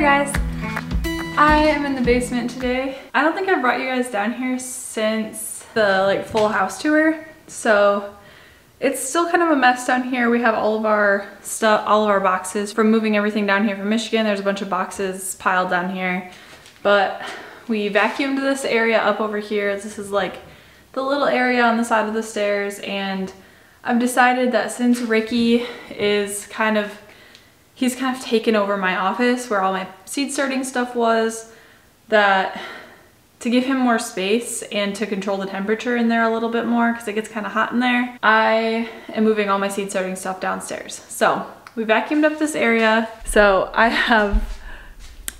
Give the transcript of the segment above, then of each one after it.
Hey guys, I am in the basement today. I don't think I brought you guys down here since the full house tour, so it's still kind of a mess down here. We have all of our stuff, all of our boxes from moving everything down here from Michigan. There's a bunch of boxes piled down here, but we vacuumed this area up over here. This is like the little area on the side of the stairs, and I've decided that since Ricky is he's kind of taken over my office where all my seed starting stuff was, that to give him more space and to control the temperature in there a little bit more because it gets kind of hot in there, I am moving all my seed starting stuff downstairs. So we vacuumed up this area. So I have,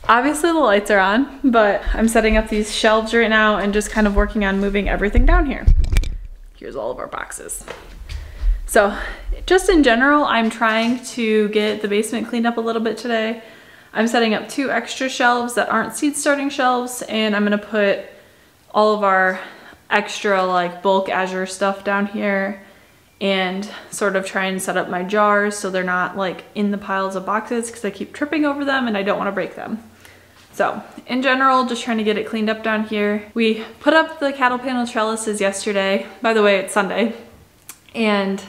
obviously the lights are on, but I'm setting up these shelves right now and just kind of working on moving everything down here. Here's all of our boxes. So just in general, I'm trying to get the basement cleaned up a little bit today. I'm setting up 2 extra shelves that aren't seed starting shelves, and I'm gonna put all of our extra bulk azure stuff down here and sort of try and set up my jars so they're not in the piles of boxes because I keep tripping over them and I don't want to break them. So in general, just trying to get it cleaned up down here. We put up the cattle panel trellises yesterday. By the way, it's Sunday, and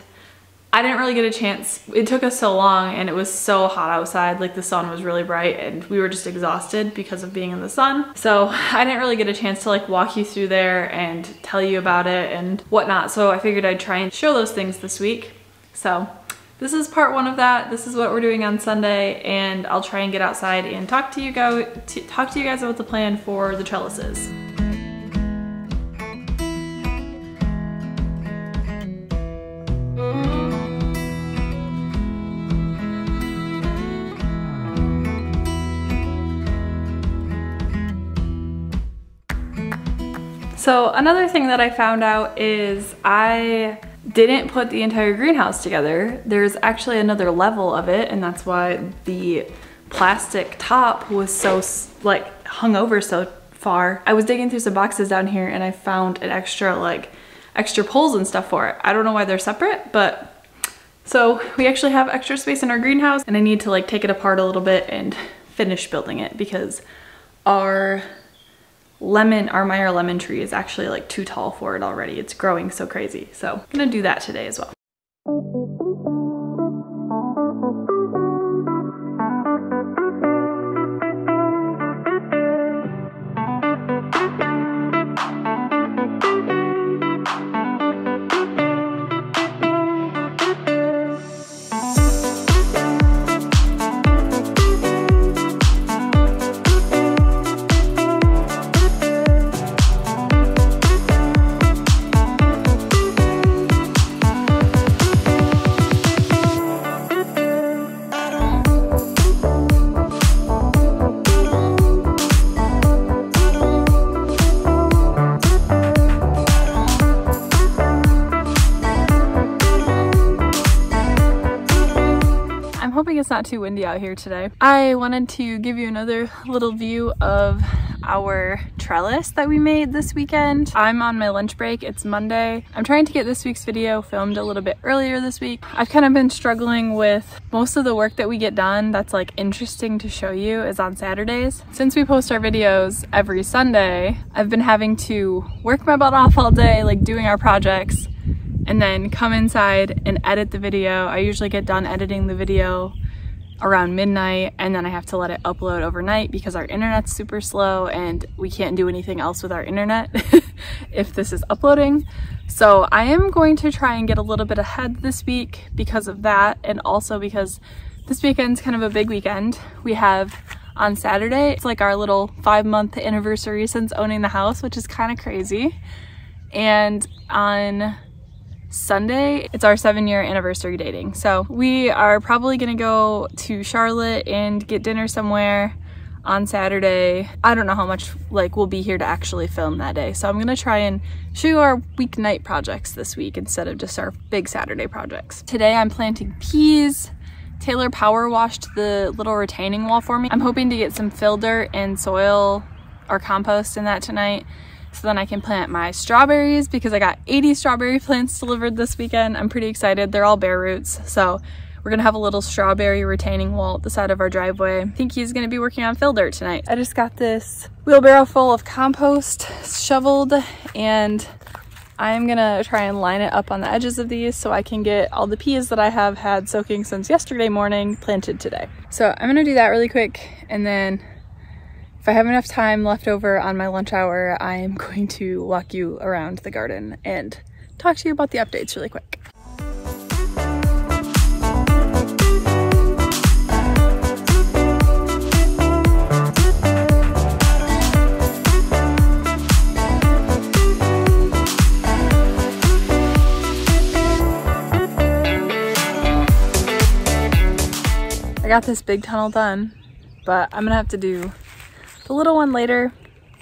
I didn't really get a chance. It took us so long and it was so hot outside. The sun was really bright and we were just exhausted because of being in the sun. So I didn't really get a chance to walk you through there and tell you about it and whatnot. So I figured I'd try and show those things this week. So this is part 1 of that. This is what we're doing on Sunday, and I'll try and get outside and talk to you guys about the plan for the trellises. So another thing that I found out is I didn't put the entire greenhouse together. There's actually another level of it, and that's why the plastic top was so hung over so far. I was digging through some boxes down here and I found an extra poles and stuff for it. I don't know why they're separate, but so we actually have extra space in our greenhouse, and I need to take it apart a little bit and finish building it because our Meyer lemon tree is actually too tall for it already. It's growing so crazy. So I'm gonna do that today as well. Hoping it's not too windy out here today. I wanted to give you another little view of our trellis that we made this weekend. I'm on my lunch break. It's Monday. I'm trying to get this week's video filmed a little bit earlier this week. I've kind of been struggling with most of the work that we get done that's interesting to show you is on Saturdays. Since we post our videos every Sunday, I've been having to work my butt off all day doing our projects, and then come inside and edit the video. I usually get done editing the video around midnight, and then I have to let it upload overnight because our internet's super slow and we can't do anything else with our internet if this is uploading. So I am going to try and get a little bit ahead this week because of that, and also because this weekend's kind of a big weekend. We have on Saturday, it's our little 5-month anniversary since owning the house, which is kind of crazy. And on Sunday, it's our 7-year anniversary dating. So we are probably gonna go to Charlotte and get dinner somewhere on Saturday. I don't know how much we'll be here to actually film that day. So I'm gonna try and show you our weeknight projects this week instead of just our big Saturday projects. Today I'm planting peas. Taylor power washed the little retaining wall for me. I'm hoping to get some fill dirt and soil or compost in that tonight, so then I can plant my strawberries because I got 80 strawberry plants delivered this weekend. I'm pretty excited. They're all bare roots, so We're gonna have a little strawberry retaining wall at the side of our driveway. I think he's gonna be working on fill dirt tonight. I just got this wheelbarrow full of compost shoveled, and I'm gonna try and line it up on the edges of these so I can get all the peas that I have had soaking since yesterday morning planted today. So I'm gonna do that really quick, and then if I have enough time left over on my lunch hour, I am going to walk you around the garden and talk to you about the updates really quick. I got this big tunnel done, but I'm gonna have to do the little one later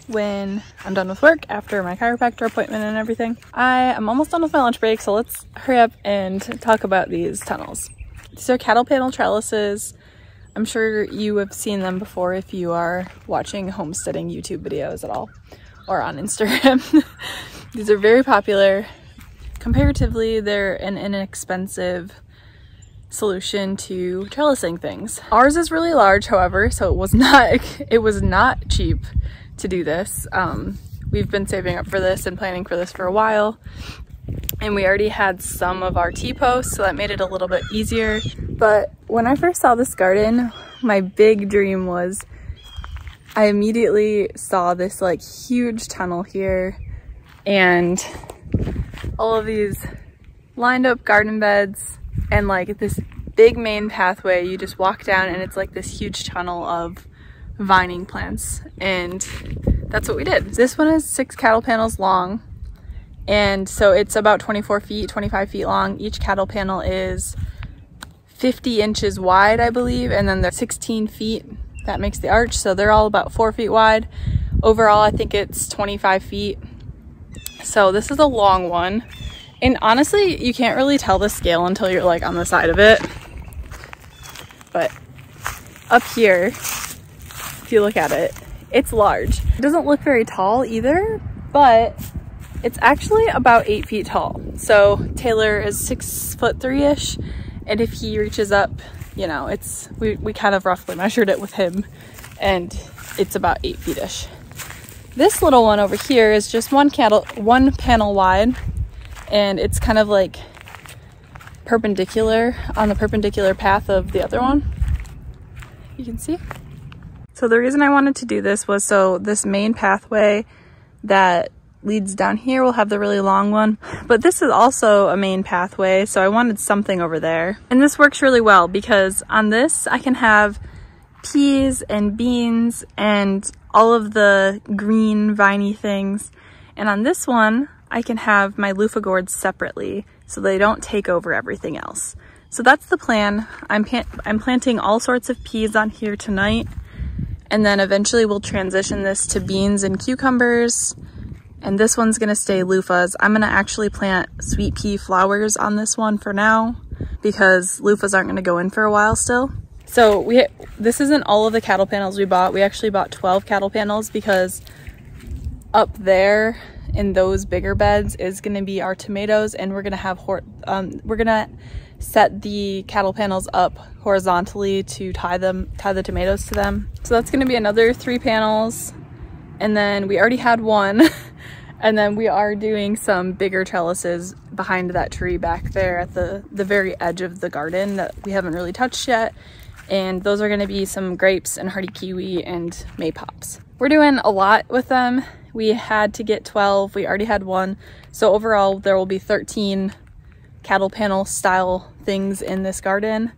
when I'm done with work after my chiropractor appointment and everything. I am almost done with my lunch break, so let's hurry up and talk about these tunnels. These are cattle panel trellises. I'm sure you have seen them before if you are watching homesteading YouTube videos at all or on Instagram. These are very popular. Comparatively, they're an inexpensive solution to trellising things. Ours is really large, however, so it was not cheap to do this. We've been saving up for this and planning for this for a while, and we already had some of our T-posts, so that made it a little bit easier. But when I first saw this garden, my big dream was I immediately saw this like huge tunnel here and all of these lined up garden beds and like this big main pathway. You just walk down and it's like this huge tunnel of vining plants, and that's what we did. This one is 6 cattle panels long, and so it's about 24 feet, 25 feet long. Each cattle panel is 50 inches wide, I believe, and then they're 16 feet. That makes the arch, so they're all about 4 feet wide. Overall, I think it's 25 feet. So this is a long one. And honestly, you can't really tell the scale until you're like on the side of it. But up here, if you look at it, it's large. It doesn't look very tall either, but it's actually about 8 feet tall. So Taylor is 6'3"-ish, and if he reaches up, you know, we kind of roughly measured it with him, and it's about 8 feet-ish. This little one over here is just one panel wide, and it's kind of like perpendicular on the perpendicular path of the other one. You can see. So the reason I wanted to do this was so this main pathway that leads down here will have the really long one, but this is also a main pathway, so I wanted something over there. And this works really well because on this I can have peas and beans and all of the green viney things, and on this one I can have my loofah gourds separately so they don't take over everything else. So that's the plan. I'm planting all sorts of peas on here tonight, and then eventually we'll transition this to beans and cucumbers, and this one's gonna stay loofahs. I'm gonna actually plant sweet pea flowers on this one for now because loofahs aren't gonna go in for a while still. So this isn't all of the cattle panels we bought. We actually bought 12 cattle panels because up there in those bigger beds is going to be our tomatoes, and we're going to have we're going to set the cattle panels up horizontally to tie the tomatoes to them. So that's going to be another 3 panels, and then we already had one and then we are doing some bigger trellises behind that tree back there at the very edge of the garden that we haven't really touched yet, and those are going to be some grapes and hardy kiwi and maypops. We're doing a lot with them. We had to get 12, we already had 1. So overall there will be 13 cattle panel style things in this garden.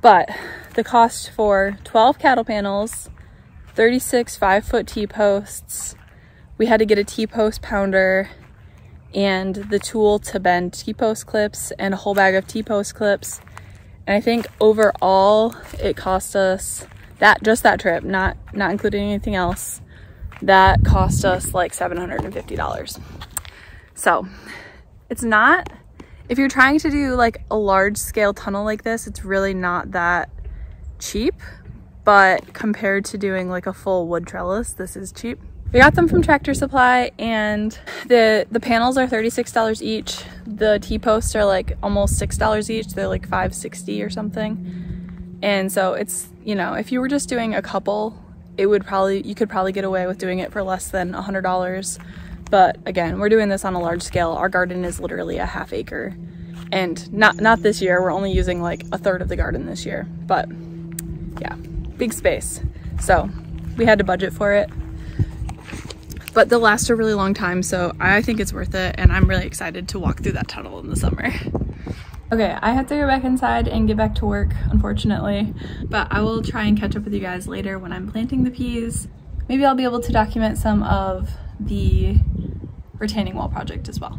But the cost for 12 cattle panels, 36 5-foot T-posts, we had to get a T-post pounder and the tool to bend T-post clips and a whole bag of T-post clips. And I think overall it cost us, just that trip, not including anything else, that cost us like $750. So it's not, if you're trying to do like a large scale tunnel like this, it's really not that cheap, but compared to doing like a full wood trellis, this is cheap. We got them from Tractor Supply, and the panels are $36 each. The T-posts are like almost $6 each. They're like $5.60 or something. And so it's, you know, if you were just doing a couple, you could probably get away with doing it for less than $100. But again, we're doing this on a large scale. Our garden is literally a ½ acre. And not this year, we're only using like a third of the garden this year. But yeah, big space. So we had to budget for it. But they'll last a really long time, so I think it's worth it, and I'm really excited to walk through that tunnel in the summer. Okay, I have to go back inside and get back to work, unfortunately, but I will try and catch up with you guys later when I'm planting the peas. Maybe I'll be able to document some of the retaining wall project as well.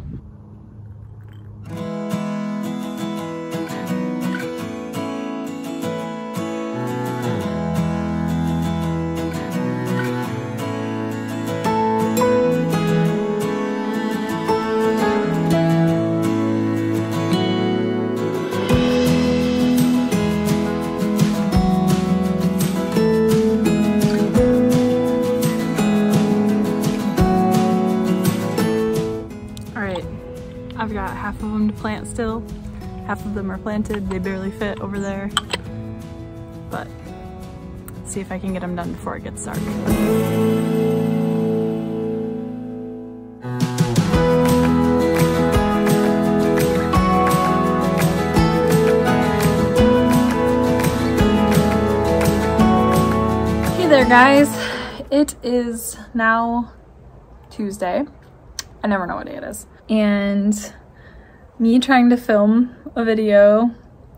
I've got half of them to plant still. Half of them are planted. They barely fit over there. But let's see if I can get them done before it gets dark. Hey there guys. It is now Tuesday. I never know what day it is. And me trying to film a video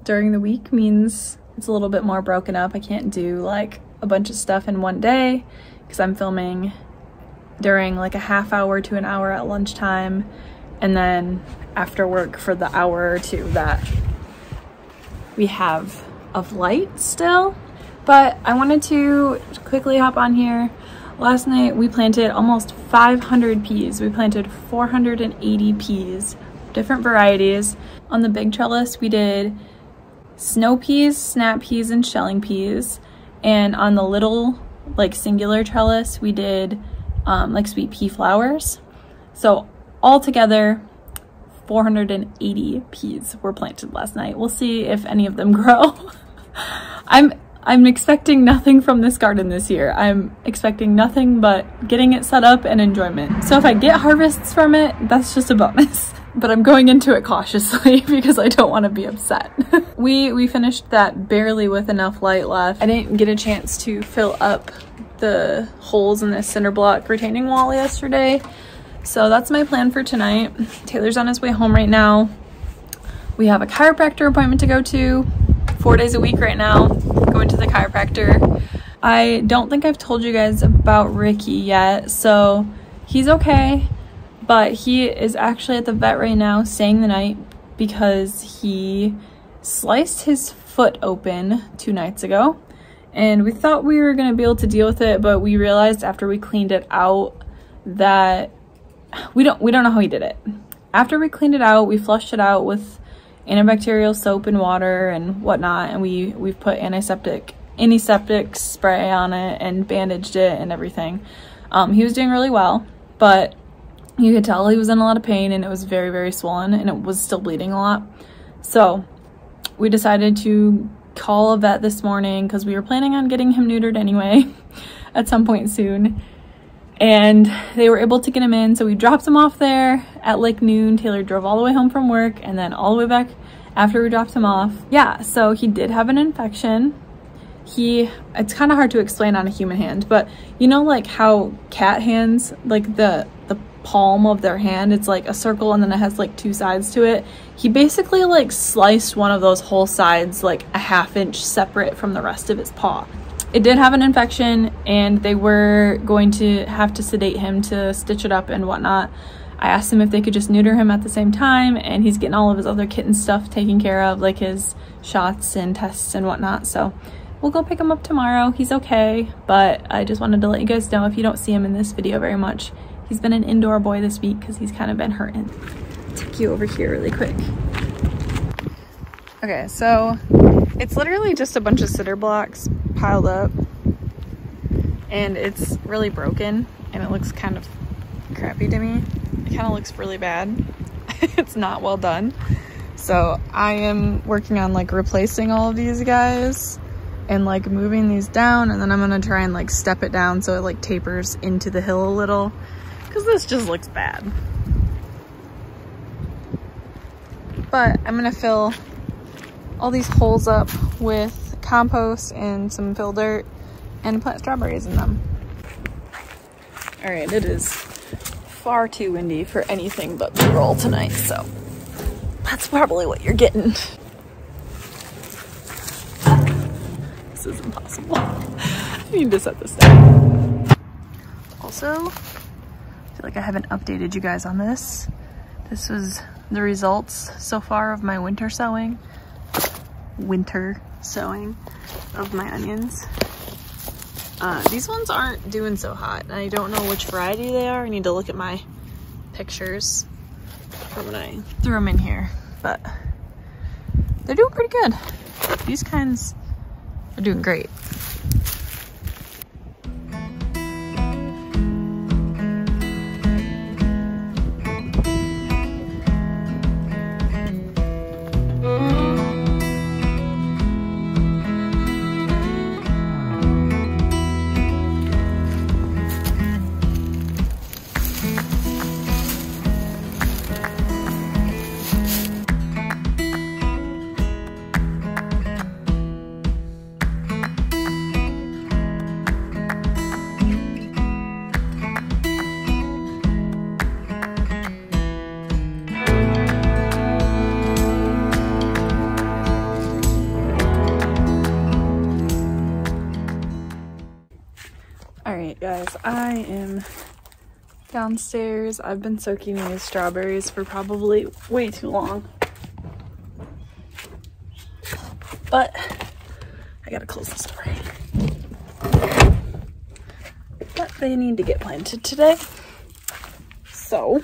during the week means it's a little bit more broken up. I can't do like a bunch of stuff in one day because I'm filming during like a ½ hour to an hour at lunchtime, and then after work for the hour or two that we have of light still. But I wanted to quickly hop on here. Last night we planted almost 500 peas. We planted 480 peas, different varieties. On the big trellis we did snow peas, snap peas, and shelling peas. And on the little like singular trellis we did like sweet pea flowers. So altogether 480 peas were planted last night. We'll see if any of them grow. I'm expecting nothing from this garden this year. I'm expecting nothing but getting it set up and enjoyment. So if I get harvests from it, that's just a bonus. But I'm going into it cautiously because I don't want to be upset. We finished that barely with enough light left. I didn't get a chance to fill up the holes in the cinder block retaining wall yesterday. So that's my plan for tonight. Taylor's on his way home right now. We have a chiropractor appointment to go to 4 days a week right now. Going to the chiropractor. I don't think I've told you guys about Ricky yet, so he's okay, but he is actually at the vet right now staying the night because he sliced his foot open 2 nights ago, and we thought we were going to be able to deal with it, but we realized after we cleaned it out that we don't know how he did it. After we cleaned it out, we flushed it out with antibacterial soap and water and whatnot, and we've put antiseptic spray on it and bandaged it and everything. He was doing really well, but you could tell he was in a lot of pain, and it was very, very swollen, and it was still bleeding a lot. So we decided to call a vet this morning because we were planning on getting him neutered anyway at some point soon. And they were able to get him in, so we dropped him off there at like noon. Taylor drove all the way home from work and then all the way back after we dropped him off. Yeah, so he did have an infection. It's kind of hard to explain on a human hand, but you know like how cat hands, like the palm of their hand, it's like a circle and then it has like 2 sides to it. He basically like sliced one of those whole sides like a ½ inch separate from the rest of his paw. It did have an infection, and they were going to have to sedate him to stitch it up and whatnot. I asked him if they could just neuter him at the same time, and he's getting all of his other kitten stuff taken care of, like his shots and tests and whatnot. So we'll go pick him up tomorrow. He's okay, but I just wanted to let you guys know if you don't see him in this video very much, he's been an indoor boy this week because he's kind of been hurting. Take you over here really quick. Okay, so it's literally just a bunch of cinder blocks piled up, and it's really broken, and it looks kind of crappy to me. It kind of looks really bad. It's not well done. So I am working on like replacing all of these guys and like moving these down, and then I'm gonna try and like step it down so it like tapers into the hill a little, because this just looks bad. But I'm gonna fill all these holes up with compost and some fill dirt and plant strawberries in them. All right, it is far too windy for anything but B-roll tonight, so that's probably what you're getting. This is impossible. I need to set this down. Also, I feel like I haven't updated you guys on this. This was the results so far of my winter sowing of my onions. These ones aren't doing so hot, and I don't know which variety they are. I need to look at my pictures from when I threw them in here, but they're doing pretty good. These kinds are doing great. Alright guys, I am downstairs. I've been soaking these strawberries for probably way too long, but I gotta close this door. But they need to get planted today, so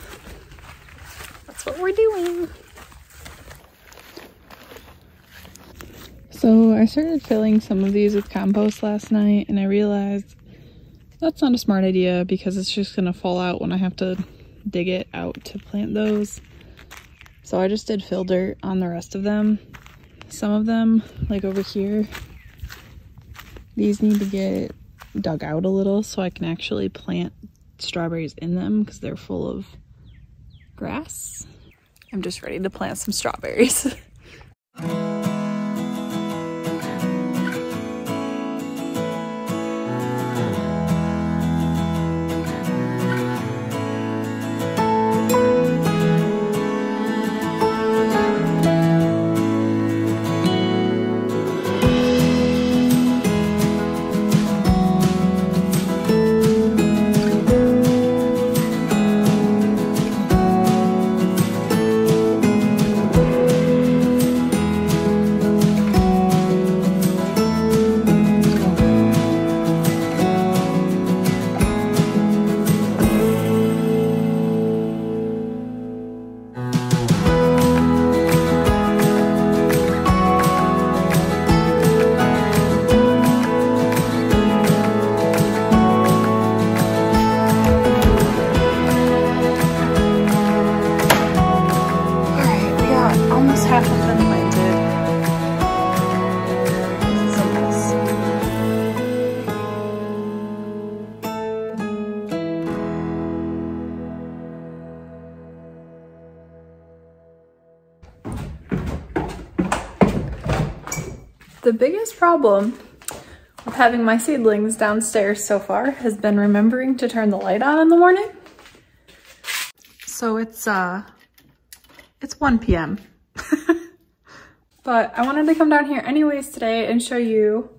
that's what we're doing. So I started filling some of these with compost last night, and I realized that's not a smart idea because it's just gonna fall out when I have to dig it out to plant those. So I just did fill dirt on the rest of them. Some of them, like over here, these need to get dug out a little so I can actually plant strawberries in them because they're full of grass. I'm just ready to plant some strawberries. The biggest problem with having my seedlings downstairs so far has been remembering to turn the light on in the morning. So it's 1 p.m. But I wanted to come down here anyways today and show you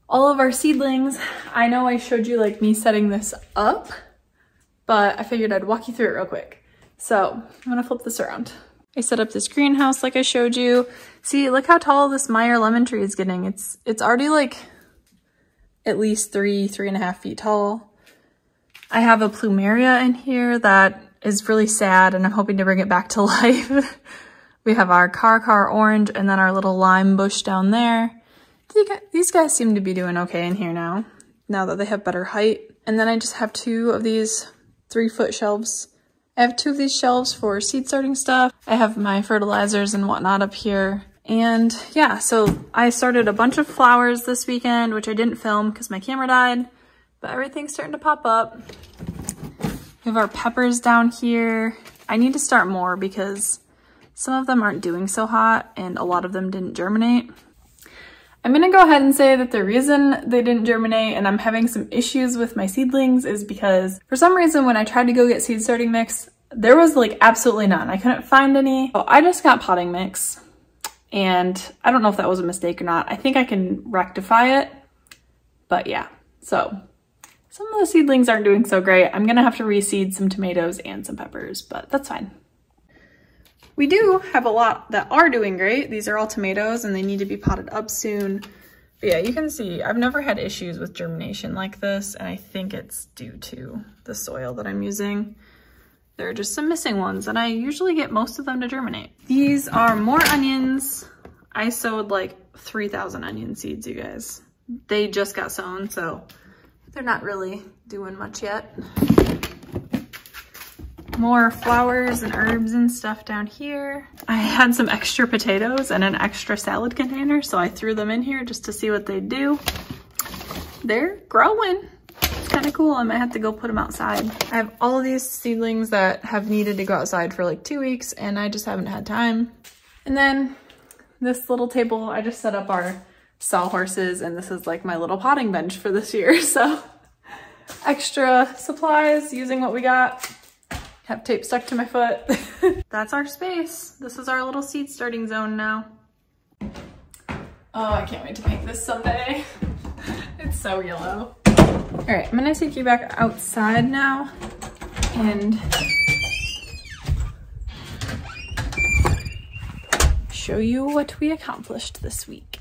all of our seedlings. I know I showed you like me setting this up, but I figured I'd walk you through it real quick. So I'm gonna flip this around. I set up this greenhouse like I showed you. See, look how tall this Meyer lemon tree is getting. It's already like at least 3.5 feet tall. I have a plumeria in here that is really sad and I'm hoping to bring it back to life. We have our car orange and then our little lime bush down there. These guys seem to be doing okay in here now. now that they have better height. And then I just have 2 of these 3-foot shelves. I have 2 of these shelves for seed starting stuff. I have my fertilizers and whatnot up here. And yeah, so I started a bunch of flowers this weekend, which I didn't film because my camera died, but everything's starting to pop up. We have our peppers down here. I need to start more because some of them aren't doing so hot and a lot of them didn't germinate. I'm gonna go ahead and say that the reason they didn't germinate and I'm having some issues with my seedlings is because for some reason when I tried to go get seed starting mix, there was like absolutely none. I couldn't find any. So I just got potting mix and I don't know if that was a mistake or not. I think I can rectify it, but yeah. So some of the seedlings aren't doing so great. I'm gonna have to reseed some tomatoes and some peppers, but that's fine. We do have a lot that are doing great. These are all tomatoes and they need to be potted up soon. But yeah, you can see I've never had issues with germination like this, and I think it's due to the soil that I'm using. There are just some missing ones, and I usually get most of them to germinate. These are more onions. I sowed like 3,000 onion seeds, you guys. They just got sown, so they're not really doing much yet. More flowers and herbs and stuff down here. I had some extra potatoes and an extra salad container, so I threw them in here just to see what they do. They're growing. It's kind of cool. I might have to go put them outside. I have all of these seedlings that have needed to go outside for like 2 weeks and I just haven't had time. And then this little table, I just set up our sawhorses, and this is like my little potting bench for this year. So extra supplies, using what we got. Have tape stuck to my foot. That's our space. This is our little seed starting zone now. Oh, I can't wait to paint this someday. It's so yellow. All right, I'm gonna take you back outside now and show you what we accomplished this week.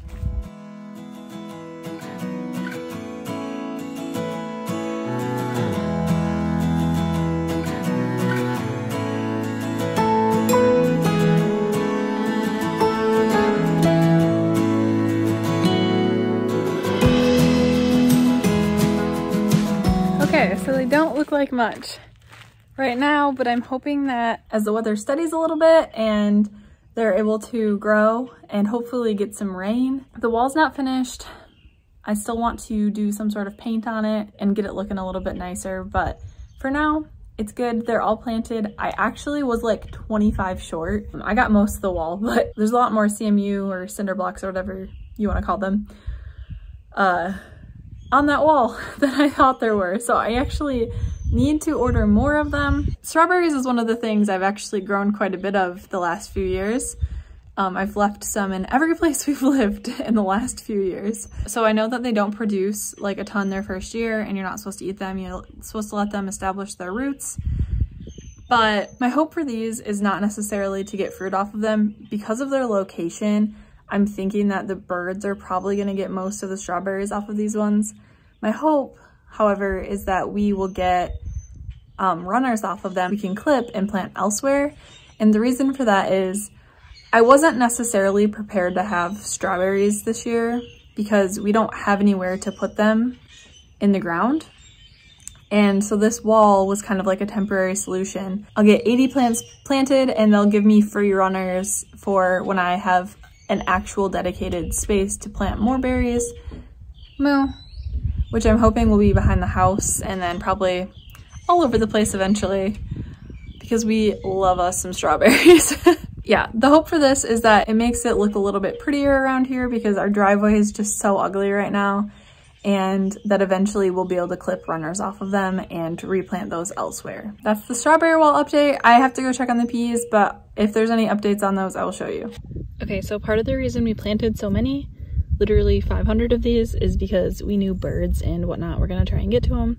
Okay, so they don't look like much right now, but I'm hoping that as the weather steadies a little bit and they're able to grow and hopefully get some rain. The wall's not finished. I still want to do some sort of paint on it and get it looking a little bit nicer, but for now, it's good. They're all planted. I actually was like 25 short. I got most of the wall, but there's a lot more CMU or cinder blocks or whatever you want to call them on that wall than I thought there were. So I actually need to order more of them. Strawberries is one of the things I've actually grown quite a bit of the last few years. I've left some in every place we've lived in the last few years. So I know that they don't produce like a ton their first year and you're not supposed to eat them. You're supposed to let them establish their roots. But my hope for these is not necessarily to get fruit off of them. Because of their location, I'm thinking that the birds are probably gonna get most of the strawberries off of these ones. My hope, however, is that we will get runners off of them we can clip and plant elsewhere. And the reason for that is I wasn't necessarily prepared to have strawberries this year because we don't have anywhere to put them in the ground. And so this wall was kind of like a temporary solution. I'll get 80 plants planted and they'll give me free runners for when I have an actual dedicated space to plant more berries, which I'm hoping will be behind the house and then probably all over the place eventually because we love us some strawberries. Yeah, the hope for this is that it makes it look a little bit prettier around here because our driveway is just so ugly right now, and that eventually we'll be able to clip runners off of them and replant those elsewhere. That's the strawberry wall update. I have to go check on the peas, but if there's any updates on those, I will show you. Okay, so part of the reason we planted so many, literally 500 of these, is because we knew birds and whatnot were gonna try and get to them.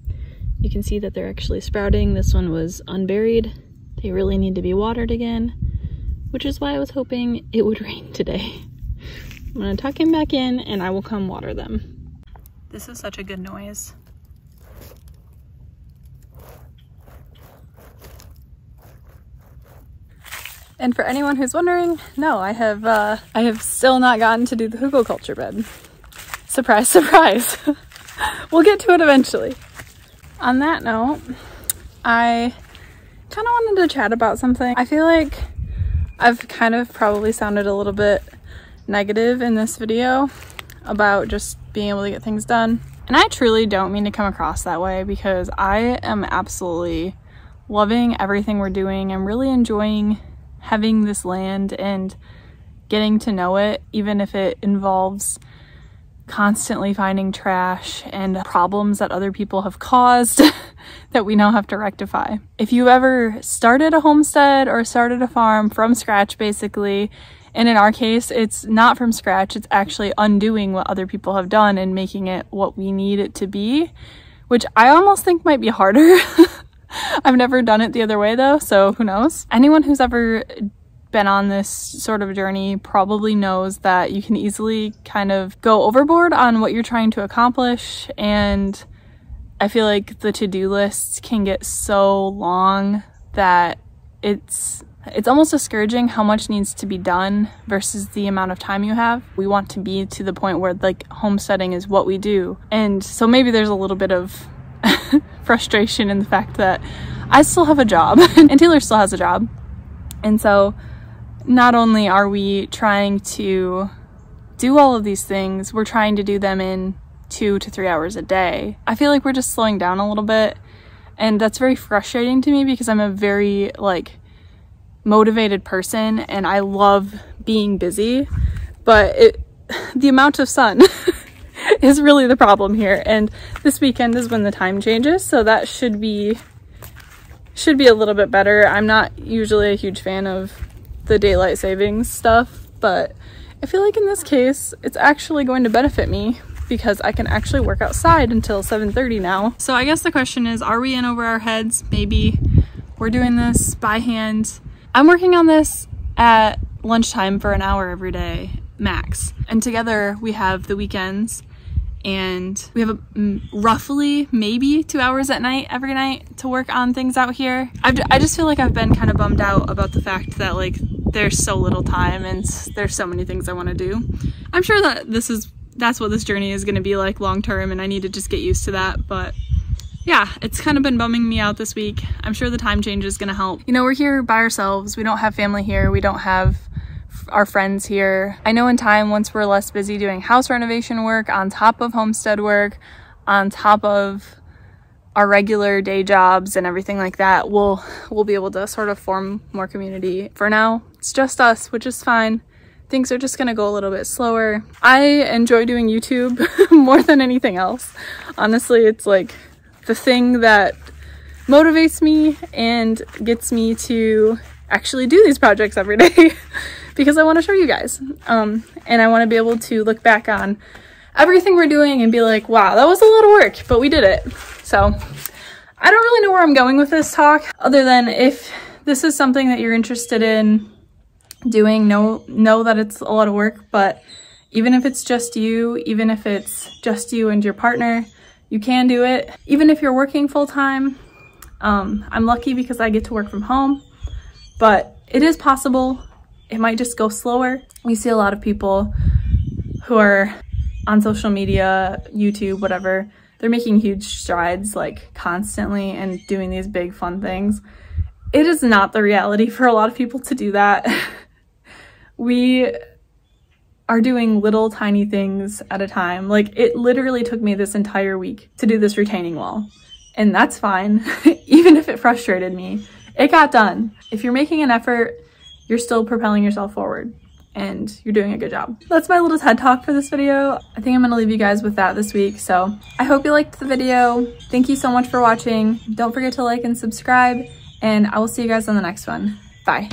You can see that they're actually sprouting. This one was unburied. They really need to be watered again, which is why I was hoping it would rain today. I'm gonna tuck him back in and I will come water them. This is such a good noise. And for anyone who's wondering, no, I have still not gotten to do the hugelkultur bed. Surprise, surprise. We'll get to it eventually. On that note, I kind of wanted to chat about something. I feel like I've kind of probably sounded a little bit negative in this video about just being able to get things done. And I truly don't mean to come across that way, because I am absolutely loving everything we're doing. I'm really enjoying having this land and getting to know it, even if it involves constantly finding trash and problems that other people have caused that we now have to rectify. If you ever started a homestead or started a farm from scratch, basically, and in our case, it's not from scratch, it's actually undoing what other people have done and making it what we need it to be, which I almost think might be harder. I've never done it the other way though, so who knows? Anyone who's ever been on this sort of journey probably knows that you can easily kind of go overboard on what you're trying to accomplish, and I feel like the to-do lists can get so long that it's almost discouraging how much needs to be done versus the amount of time you have. We want to be to the point where like homesteading is what we do. And so maybe there's a little bit of frustration in the fact that I still have a job and Taylor still has a job. And so not only are we trying to do all of these things, we're trying to do them in 2 to 3 hours a day. I feel like we're just slowing down a little bit, and that's very frustrating to me because I'm a very like motivated person and I love being busy, but the amount of sun is really the problem here. And this weekend is when the time changes, so that should be a little bit better. I'm not usually a huge fan of the daylight savings stuff, but I feel like in this case it's actually going to benefit me because I can actually work outside until 7:30 now. So I guess the question is, are we in over our heads? Maybe. We're doing this by hand. I'm working on this at lunchtime for an hour every day, max. And together we have the weekends, and we have roughly maybe 2 hours at night every night to work on things out here. I just feel like I've been kind of bummed out about the fact that like there's so little time and there's so many things I want to do. I'm sure that that's what this journey is going to be like long term, and I need to just get used to that. But yeah, it's kind of been bumming me out this week. I'm sure the time change is going to help. You know, we're here by ourselves. We don't have family here. We don't have our friends here. I know in time, once we're less busy doing house renovation work on top of homestead work, on top of our regular day jobs and everything like that, we'll be able to sort of form more community. For now, it's just us, which is fine. Things are just gonna go a little bit slower. I enjoy doing YouTube more than anything else. Honestly, it's like the thing that motivates me and gets me to actually do these projects every day because I want to show you guys. And I want to be able to look back on everything we're doing and be like, wow, that was a lot of work, but we did it. So I don't really know where I'm going with this talk, other than if this is something that you're interested in doing, know that it's a lot of work, but even if it's just you, even if it's just you and your partner, you can do it. Even if you're working full-time, I'm lucky because I get to work from home, but it is possible. It might just go slower. We see a lot of people who are on social media, YouTube, whatever, they're making huge strides like constantly and doing these big fun things. It is not the reality for a lot of people to do that. We are doing little tiny things at a time. Like, it literally took me this entire week to do this retaining wall, and that's fine. Even if it frustrated me, it got done. If you're making an effort, you're still propelling yourself forward and you're doing a good job. That's my little TED talk for this video. I think I'm gonna leave you guys with that this week. So I hope you liked the video. Thank you so much for watching. Don't forget to like and subscribe, and I will see you guys on the next one. Bye.